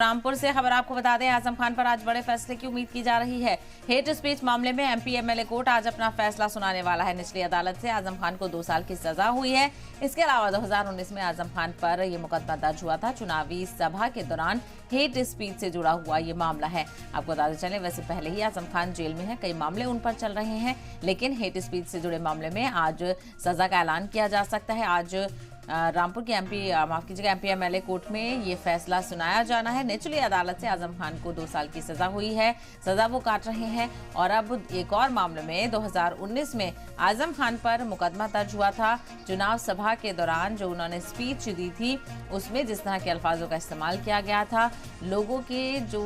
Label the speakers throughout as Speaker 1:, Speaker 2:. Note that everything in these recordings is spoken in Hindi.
Speaker 1: रामपुर से खबर आपको बता दें, आजम खान पर आज बड़े फैसले की उम्मीद की जा रही है। हेट स्पीच मामले में एमपी एमएलए कोर्ट आज अपना फैसला सुनाने वाला है। निचली अदालत से आजम खान को 2 साल की सजा हुई है। इसके अलावा 2019 में आजम खान पर यह मुकदमा दर्ज हुआ था। चुनावी सभा के दौरान हेट स्पीच से जुड़ा हुआ ये मामला है। आपको बताते चले, वैसे पहले ही आजम खान जेल में है, कई मामले उन पर चल रहे हैं, लेकिन हेट स्पीच से जुड़े मामले में आज सजा का ऐलान किया जा सकता है। आज रामपुर की एमपी एमएलए कोर्ट में ये फैसला सुनाया जाना है। निचली अदालत से आजम खान को 2 साल की सजा हुई है, सजा वो काट रहे हैं। और अब एक और मामले में 2019 में आजम खान पर मुकदमा दर्ज हुआ था। चुनाव सभा के दौरान जो उन्होंने स्पीच दी थी, उसमें जिस तरह के अल्फाजों का इस्तेमाल किया गया था, लोगों के जो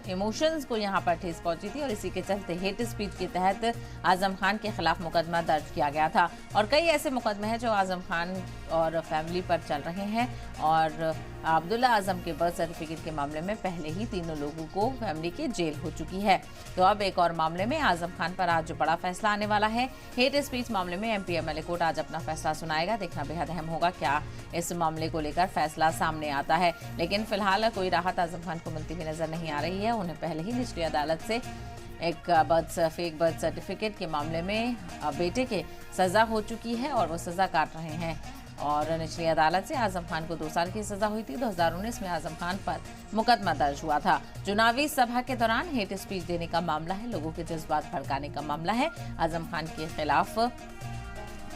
Speaker 1: इमोशंस को यहाँ पर ठेस पहुंची थी, और इसी के चलते हेट स्पीच के तहत आजम खान के खिलाफ मुकदमा दर्ज किया गया था। और कई ऐसे मुकदमे हैं जो आजम खान और फैमिली पर चल रहे हैं। और अब्दुल्ला आजम के बर्थ सर्टिफिकेट के मामले में पहले ही तीनों लोगों को फैमिली की जेल हो चुकी है। तो अब एक और मामले में आजम खान पर आज बड़ा फैसला आने वाला है। हेट स्पीच मामले में एमपी एमएलए कोर्ट आज अपना फैसला सुनाएगा। देखना बेहद अहम होगा क्या इस मामले को लेकर फैसला सामने आता है। लेकिन फिलहाल कोई राहत आजम खान को मिलती हुई नजर नहीं आ रही है। उन्हें पहले ही निचली अदालत से एक फेक बर्थ सर्टिफिकेट के मामले में बेटे के सजा हो चुकी है और वो सजा काट रहे हैं। और निचली अदालत से आजम खान को 2 साल की सजा हुई थी। 2019 में आजम खान पर मुकदमा दर्ज हुआ था। चुनावी सभा के दौरान हेट स्पीच देने का मामला है, लोगों के जज्बात भड़काने का मामला है। आजम खान के खिलाफ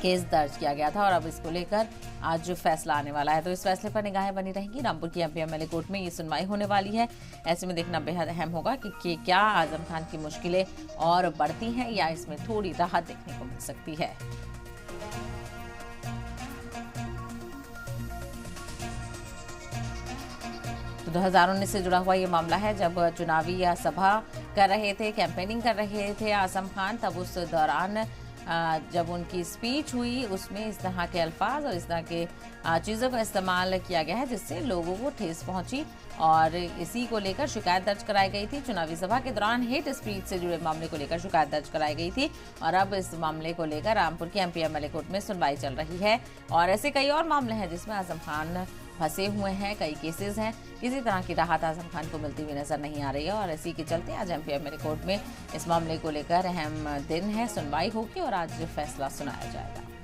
Speaker 1: केस दर्ज किया गया था और अब इसको लेकर आज फैसला आने वाला है। तो इस फैसले पर निगाहें बनी रहेंगी। रामपुर की एमपी एमएलए कोर्ट में ये सुनवाई होने वाली है। ऐसे में देखना बेहद अहम होगा कि क्या आजम खान की मुश्किलें और बढ़ती हैं या इसमें थोड़ी राहत देखने को मिल सकती है। तो 2019 से जुड़ा हुआ ये मामला है, जब चुनावी सभा कर रहे थे, कैंपेनिंग कर रहे थे आजम खान, तब उस दौरान जब उनकी स्पीच हुई उसमें इस तरह के अल्फाज और इस तरह के चीज़ों का इस्तेमाल किया गया है, जिससे लोगों को ठेस पहुंची और इसी को लेकर शिकायत दर्ज कराई गई थी। चुनावी सभा के दौरान हेट स्पीच से जुड़े मामले को लेकर शिकायत दर्ज कराई गई थी और अब इस मामले को लेकर रामपुर की एमपी एमएलए कोर्ट में सुनवाई चल रही है। और ऐसे कई और मामले हैं जिसमें आजम खान फंसे हुए हैं, कई केसेस हैं। किसी तरह की राहत आजम खान को मिलती हुई नजर नहीं आ रही है और इसी के चलते आज एमपी एमएलए कोर्ट में इस मामले को लेकर अहम दिन है, सुनवाई होगी और आज फैसला सुनाया जाएगा।